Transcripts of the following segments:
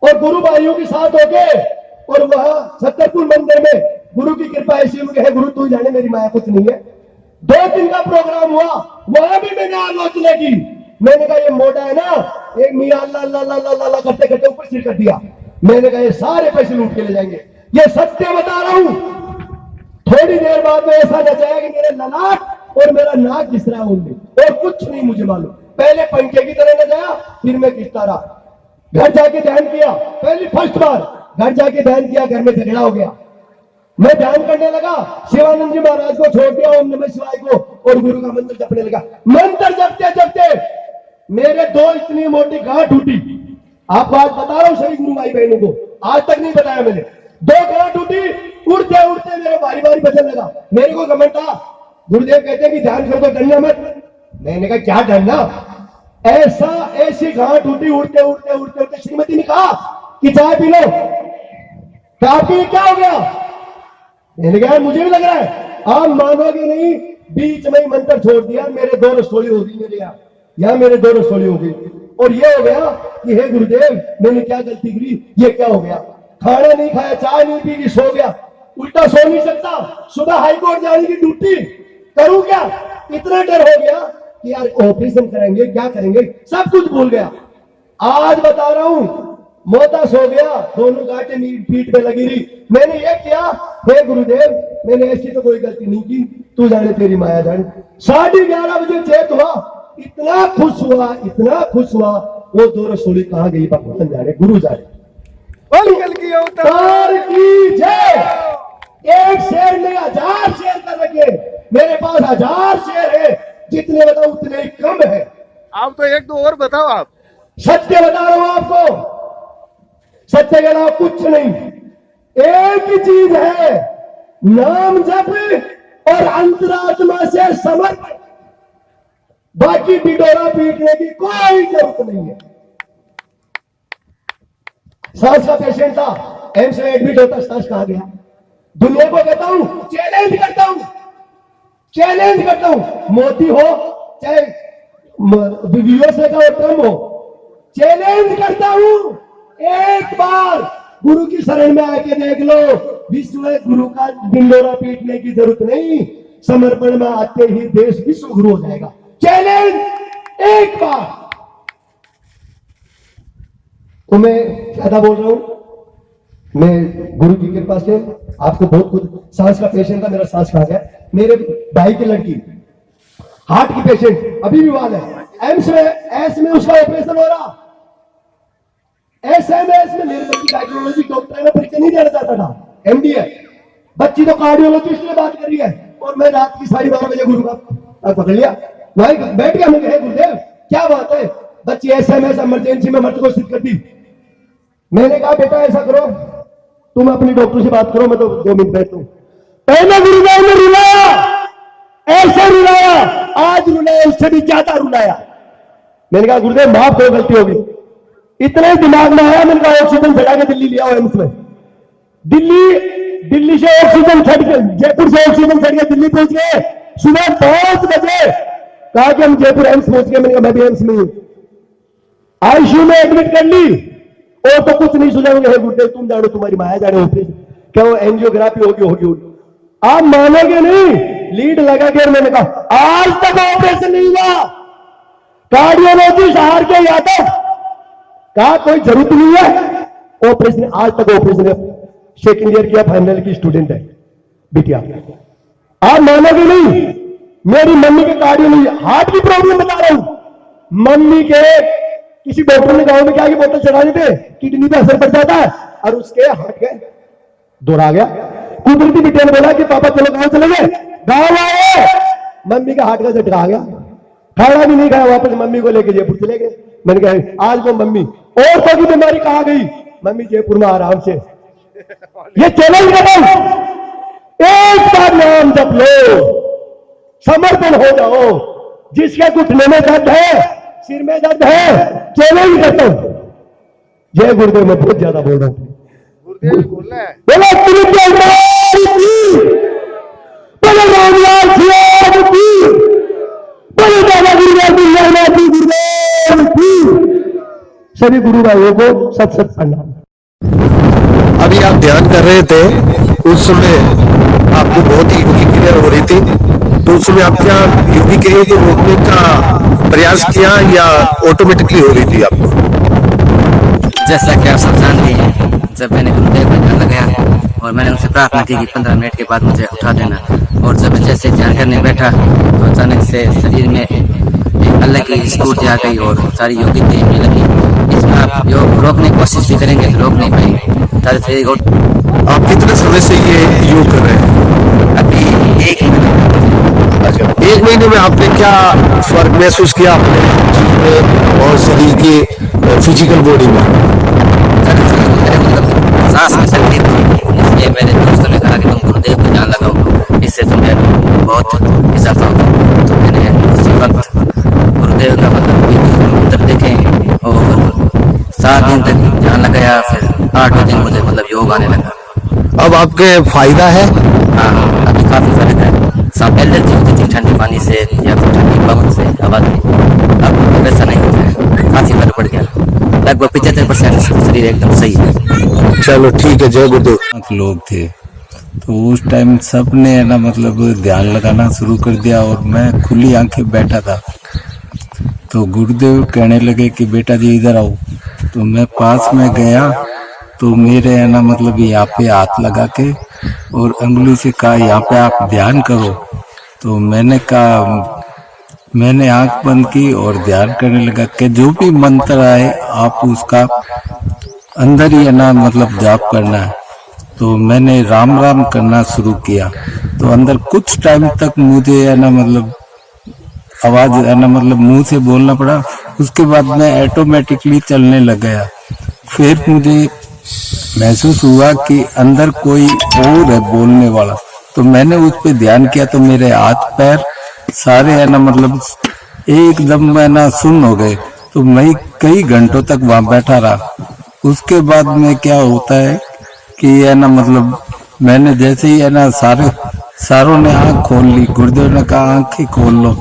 और गुरु भाइयों के साथ होके और वहां छतरपुर मंदिर में गुरु की कृपा ऐसी है, गुरु तू जाने मेरी माया कुछ नहीं है। 2 दिन का प्रोग्राम हुआ, वहां भी मैंने आलोचना की। मैंने कहा ये मोटा है ना, एक मियां अल्लाह अल्लाह अल्लाह अल्लाह करते करते ऊपर सिर कर दिया। मैंने कहा ये सारे पैसे लूट के ले जाएंगे। ये सत्य बता रहा हूं। थोड़ी देर बाद में ऐसा नचाया कि मेरे ललाट और मेरा नाक घिस रहा उनमें, और कुछ नहीं मुझे मालूम। पहले पंखे की तरह नचाया, फिर मैं घिसता रहा। घर जाके ध्यान किया, पहली फर्स्ट बार घर जाके ध्यान किया, घर में झगड़ा हो गया। मैं ध्यान करने लगा, शिवानंद जी महाराज को छोड़ दिया, ओम नमः शिवाय को, और गुरु का मंत्र जपने लगा। मंत्र जपते जपते मेरे 2 इतनी मोटी गांठ टूटी। आपको आज बता रहा हूं सभी गुरु भाई बहनों को, आज तक नहीं बताया मैंने। 2 गांठ टूटी, उड़ते उड़ते मेरे बारी बारी बजने लगा। मेरे को घमंड था, गुरुदेव कहते हैं कि ध्यान कर दो, डरना मत। मैंने कहा क्या डरना, ऐसी गांठ टूटी, उड़ते उड़ते उड़ते उड़ते श्रीमती ने कहा कि चाय पी लो। क्या हो गया? मैंने कहा मुझे भी लग रहा है। आप मानोगे नहीं, बीच में ही मंत्र छोड़ दिया, मेरे 2 रसोई हो गई, मेरे यहाँ मेरे 2 रसोई हो गई। और ये हो गया कि हे गुरुदेव मैंने क्या गलती करी, ये क्या हो गया। खाना नहीं खाया, चाय नहीं पी की, सो गया। उल्टा सो नहीं सकता, सुबह हाईकोर्ट जाने की ड्यूटी, करूं क्या। इतना डर हो गया कि यार ऑपरेशन करेंगे, क्या करेंगे, सब कुछ भूल गया। आज बता रहा हूं, मोता सो गया, दोनों गांठें पीठ पे लगी रही। मैंने ये किया, हे गुरुदेव मैंने ऐसी तो कोई गलती नहीं की, तू जाने तेरी माया जाने। 11:30 बजे चेत हुआ, इतना खुश हुआ, इतना खुश हुआ। वो 2 रसोई कहां गई भगवान जाने, गुरु जाने। की जय। एक शेर ने 1000 शेर कर रखे, मेरे पास 1000 शेर है, जितने बताओ उतने ही कम है। आप तो 1-2 और बताओ। आप सत्य बता रहा हूं आपको, सत्य के अलावा कुछ नहीं। एक ही चीज है, नाम जप और अंतरात्मा से समर्पण। बाकी टिटोरा पीटने की कोई जरूरत नहीं है। सांस का पेशेंट था, एम्स में एडमिट होता, सांस कहां गया। दुनिया को कहता हूं, चैलेंज करता हूं, मोदी हो चाहे यूएसए का ट्रम्प हो, चैलेंज करता हूं, एक बार गुरु की शरण में आके देख लो, विश्व में गुरु का डिंडोरा पीटने की जरूरत नहीं। समर्पण में आते ही देश विश्व गुरु हो जाएगा। चैलेंज एक बार। तो मैं ज्यादा बोल रहा हूं, मैं गुरु की कृपा से आपको बहुत कुछ। सांस का पेशेंट था, मेरा सांस खा गया। मेरे भाई की लड़की हार्ट की पेशेंट, अभी भी वाल है, एम्स में उसका ऑपरेशन हो रहा। एसएमएस में मेरे बच्ची कार्डियोलॉजी डॉक्टर है, मैं परीक्षा नहीं देना चाहता था, एमडी है बच्ची, तो कार्डियोलॉजिस्ट से बात कर रही है। और मैं रात की 12:30 बजे गुरु का पकड़ लिया, वहीं बैठ गया। मैं कहा गुरुदेव क्या बात है, बच्ची एसएमएस इमरजेंसी में मर्द को स्थित कर दी। मैंने कहा बेटा ऐसा करो, तुम अपनी डॉक्टर से बात करो, मैं तो 2 मिनट बैठता हूं। पहले गुरुदेव ने रुलाया, ऐसे रुलाया, आज रुलाया, उससे भी ज्यादा रुलाया। मैंने कहा गुरुदेव माफ करो, गलती होगी। इतने दिमाग में आया, मैंने कहा ऑक्सीजन चढ़ा के दिल्ली लिया एम्स में। दिल्ली से ऑक्सीजन चढ़ के, जयपुर से ऑक्सीजन चढ़ के दिल्ली पहुंच गए। सुबह 5 बजे कहा कि हम जयपुर एम्स पहुंच गए। मैंने कहा मैं भी एम्स में हूं। आईसीयू में एडमिट कर ली, और तो कुछ नहीं सुझाओगे, हे गुरुदेव तुम जानो, तुम्हारी माया जाने ऑपरेशन, क्या वो एंजियोग्राफी होगी। आप मानोगे नहीं, लीड लगा के मैंने कहा आज तक ऑपरेशन नहीं हुआ। कार्डियोलॉजिस्ट हार के यादव कहा कोई जरूरत नहीं है ऑपरेशन, आज तक ऑपरेशन है। 2nd ईयर किया, फाइनल की स्टूडेंट है बिटिया। आप मानोगे नहीं, मेरी मम्मी के कार्डियोलॉजी हार्ट की प्रॉब्लम बता रहा हूं। मम्मी के किसी डॉक्टर ने गांव में क्या बोतल चढ़ा देते, किडनी पे असर पड़ जाता है, और उसके हार्ट गए, दौड़ा गया। कुदरती बिटिया ने बोला कि पापा चलो गांव चले गए, गांव आए, मम्मी का हार्ट का झटका आ गया। खाना भी नहीं खाया, वापस मम्मी को लेके जयपुर चले गए। मैंने कहा आज वो मम्मी, औरतों की बीमारी कहां गई, मम्मी जयपुर में आराम से। ये चैलेंज बताओ, एक बार नाम जप लो, समर्पण हो जाओ। जिसके घुटने में दर्द है, सिर में दर्द है, चैलेंज करता हूं। जय गुरुदेव। मैं बहुत ज्यादा बोल रहा हूं, गुरुदेव बोलना है। बोलो रामलाल सियाद की, बोलो बाबा गुरुदेव की, गुरुदेव की। सभी गुरु भाइयों को सत सत प्रणाम। अभी आप ध्यान कर रहे थे, उस समय आपको बहुत ही योगी क्रिया हो रही थी, तो उस समय आप क्या योगी क्रिया को रोकने का प्रयास किया या ऑटोमेटिकली हो रही थी आपको? जैसा कि आप सब जानते हैं, जब मैंने गुरुदेव का ध्यान लगाया और मैंने उनसे प्रार्थना की कि 15 मिनट के बाद मुझे उठा देना, और जब मैं जैसे ध्यान करने बैठा तो अचानक से शरीर में एक अलग ही स्फूर्ति आ गई और सारी योगी क्रिया होने लगी। इसमें आप योग रोकने की कोशिश भी करेंगे तो रोक नहीं पाएंगे। आप कितने समय से ये योग कर रहे हैं? अभी 1 महीने। अच्छा, 1 महीने में आपने क्या फर्क महसूस किया अपने जीवन में और शरीर की फिजिकल बॉडी में? मतलब सांस में तकलीफ थी, इसलिए मेरे दोस्तों ने कहा कि तुम गुरुदेव को ध्यान लगाओ, इससे तुम्हें बहुत इजाफा होगा। तो मैंने उसी वक्त गुरुदेव का मतलब देखें और 7 दिन तक ध्यान लगाया, फिर 8वें दिन मुझे मतलब योग आने लगा। अब आपके फायदा है? हाँ, अभी काफी फर्क है। सब एलर्जी होती थी ठंडे पानी से या फिर ठंडी पवन से, हवा से, अब वैसा नहीं होता है, काफी फर्क पड़ गया। लगभग 75% शरीर एकदम सही है। चलो ठीक है, जय गुरुदेव। लोग थे तो उस टाइम सब ने है ना मतलब ध्यान लगाना शुरू कर दिया और मैं खुली आंखें बैठा था। तो गुरुदेव कहने लगे कि बेटा जी इधर आओ। तो मैं पास में गया तो मेरे है ना मतलब यहाँ पे हाथ लगा के और अंगुली से कहा यहाँ पे आप ध्यान करो। तो मैंने कहा, मैंने आंख बंद की और ध्यान करने लगा कि जो भी मंत्र आए आप उसका अंदर ही है ना मतलब जाप करना है। तो मैंने राम राम करना शुरू किया। तो अंदर कुछ टाइम तक मुझे है ना मतलब आवाज है ना मतलब मुंह से बोलना पड़ा, उसके बाद मैं ऑटोमेटिकली चलने लग गया। फिर मुझे महसूस हुआ कि अंदर कोई और है बोलने वाला। तो मैंने उस पर ध्यान किया तो मेरे हाथ पैर सारे है ना मतलब एकदम है ना सुन्न हो गए। तो मैं कई घंटों तक वहां बैठा रहा। उसके बाद में क्या होता है कि है ना मतलब मैंने जैसे ही है ना सारों ने आंख खोल ली, गुरुदेव ने कहा आंखें खोल लो,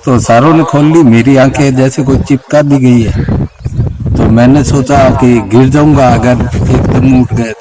तो सारों ने खोल ली। मेरी आंखें जैसे कोई चिपका दी गई है। तो मैंने सोचा कि गिर जाऊंगा अगर एकदम उठ गए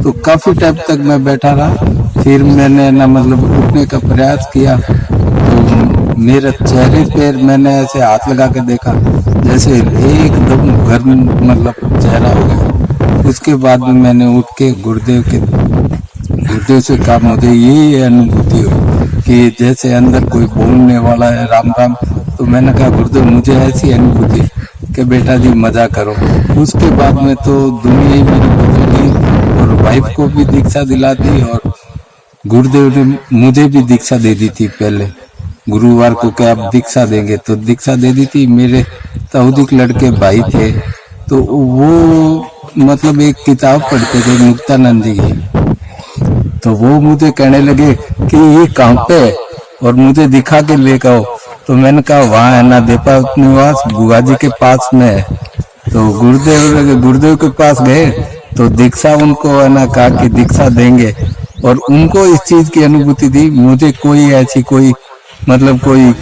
तो काफी टाइम तक मैं बैठा रहा। फिर मैंने ना मतलब उठने का प्रयास किया तो मेरे चेहरे पे मैंने ऐसे हाथ लगा के देखा जैसे एकदम गर्म मतलब चेहरा हो गया। उसके बाद में मैंने उठ के गुरुदेव से कहा मुझे ये अनुभूति हुई कि जैसे अंदर कोई बोलने वाला है राम राम। तो मैंने कहा गुरुदेव मुझे ऐसी अनुभूति कि बेटा जी मजा करो। उसके बाद में तो दुनिया ही मेरी बदल गई और वाइफ को भी दीक्षा दिला दी और गुरुदेव ने मुझे भी दीक्षा दे दी थी। पहले गुरुवार को क्या आप दीक्षा देंगे, तो दीक्षा दे दी थी। मेरे तौदिक लड़के भाई थे तो वो मतलब एक किताब पढ़ते थे मुक्तानंद जी की। तो वो मुझे कहने लगे कि ये कहाँ पे है और मुझे दिखा के लेकर आओ। तो मैंने कहा वहाँ है ना देपा निवास बुआ जी के पास में है। तो गुरुदेव के पास गए तो दीक्षा उनको है ना कहा कि दीक्षा देंगे और उनको इस चीज की अनुभूति थी। मुझे कोई ऐसी कोई मतलब कोई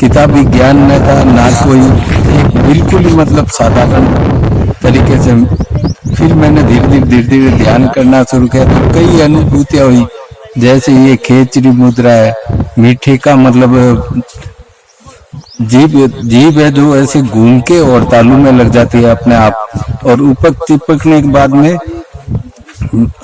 किताबी ज्ञान न था ना कोई, एक बिल्कुल ही मतलब साधारण तरीके से। फिर मैंने धीरे धीरे ध्यान करना शुरू किया तो कई अनुभूतियां हुई। जैसे ये खेचरी मुद्रा है, मीठे का मतलब जीभ है जो ऐसे घूम के और तालू में लग जाती है अपने आप, और ऊपर चिपकने के बाद में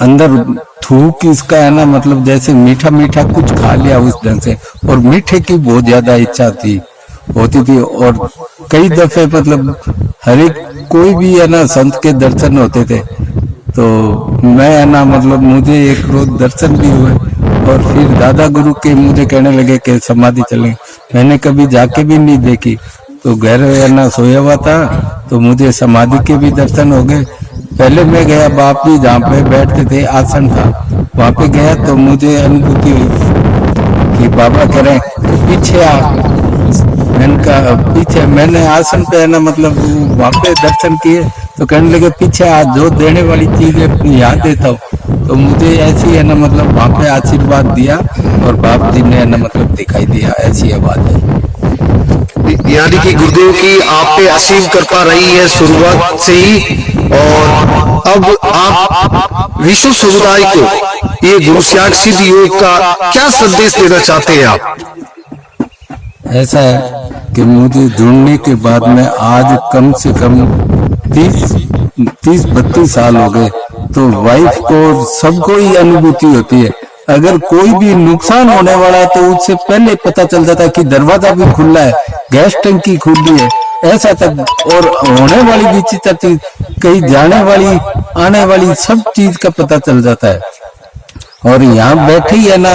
अंदर थूक इसका है ना मतलब जैसे मीठा मीठा कुछ खा लिया उस ढंग से, और मीठे की बहुत ज्यादा इच्छा होती थी। और कई दफे मतलब हर एक कोई भी है ना संत के दर्शन होते थे तो मैं है ना मतलब मुझे एक रोज दर्शन भी हुए और फिर दादा गुरु के मुझे कहने लगे कि समाधि चलें। मैंने कभी जाके भी नहीं देखी, तो घर है ना सोया हुआ था तो मुझे समाधि के भी दर्शन हो गए। पहले मैं गया बाप जी जहाँ पे बैठते थे आसन था, वहां पे गया तो मुझे अनुभूति हुई कि बाबा कह रहे हैं पीछे आ। मैंने कहा पीछे, मैंने आसन पे है ना मतलब वहां पे दर्शन किए तो कहने लगे पीछे आ, जो देने वाली चीज है अपनी याद देता हूँ। तो मुझे ऐसी है ना मतलब वहां पे आशीर्वाद दिया और बाप जी ने है ना मतलब दिखाई दिया, ऐसी बात है। यानी कि गुरुदेव की आप पे असीम कृपा रही है शुरुआत से ही, और अब आप विश्व समुदाय को ये गुरु त्याग सिद्ध योग का क्या संदेश देना चाहते हैं आप? ऐसा है कि मुझे जुड़ने के बाद में आज कम से कम 30-32 साल हो गए, तो वाइफ को सबको ही अनुभूति होती है। अगर कोई भी नुकसान होने वाला है तो उससे पहले पता चल जाता है कि दरवाजा भी खुला है, गैस टंकी खुली है, ऐसा तक। और होने वाली विचित्र चीज, कहीं जाने वाली आने वाली सब चीज का पता चल जाता है। और यहाँ बैठे ही है ना,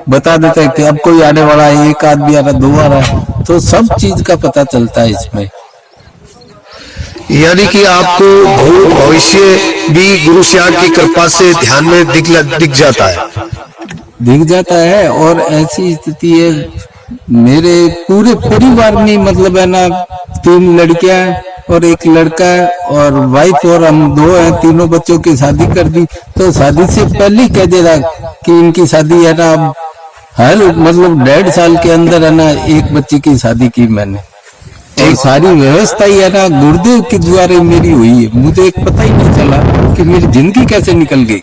बता देते हैं कि अब कोई आने वाला है, एक आदमी आ रहा, 2 आ रहा है, तो सब चीज का पता चलता है इसमें। यानी कि आपको भूत भविष्य भी गुरु त्याग की कृपा से ध्यान में दिख जाता है। और ऐसी स्थिति है, मेरे पूरे परिवार में मतलब है ना 3 लड़कियां और 1 लड़का है, और वाइफ और हम 2 हैं। तीनों बच्चों की शादी कर दी, तो शादी से पहले कह दे रहा कि इनकी शादी है ना, हर मतलब 1.5 साल के अंदर है ना 1 बच्चे की शादी की मैंने। और सारी व्यवस्था ही है ना गुरुदेव के द्वारा मेरी हुई है। मुझे एक पता ही नहीं चला कि मेरी जिंदगी कैसे निकल गई।